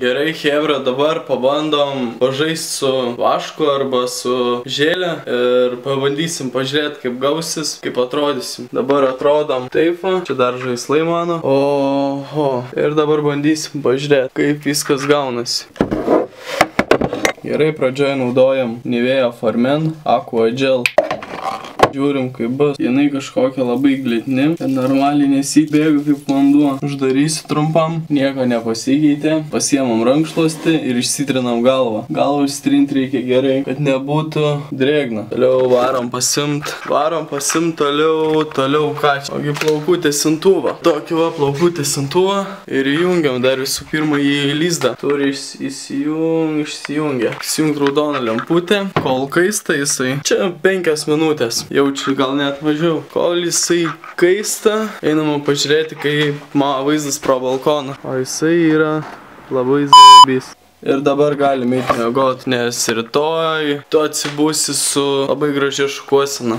Gerai, chebra, dabar pabandom pažaisti su vašku arba su žėlė ir pabandysim pažiūrėti, kaip gausis, kaip atrodysim. Dabar atrodom taip, čia dar žaislai mano. Oho, ir dabar bandysim pažiūrėti, kaip viskas gaunasi. Gerai, pradžioje naudojam Nivea Formen Aqua Gel. Žiūrim, kaip bus. Jinai kažkokia labai glitni. Normaliai nesibėga kaip vanduo. Uždarysiu trumpam. Nieko nepasikeitė. Pasiemam rankšluostį ir išsitrinam galvą. Galvą išsitrinti reikia gerai, kad nebūtų drėgna. Toliau varom pasimt. Varom pasimt toliau ką čia. Ogi plaukų tiesintuvą. Tokį va plaukų tiesintuvą. Ir įjungiam dar visų pirma į lizdą. Turi išsijungia. Įsijungt raudoną lemputę. Kol kaista jisai. Čia 5 minutės. Jaučiu gal net mažiau. Kol jisai kaista, einama pažiūrėti, kaip vaizdas pro balkoną. O jisai yra labai zaibys. Ir dabar galime eiti miegot, nes rytoj tu atsibusi su labai gražia šukuosena.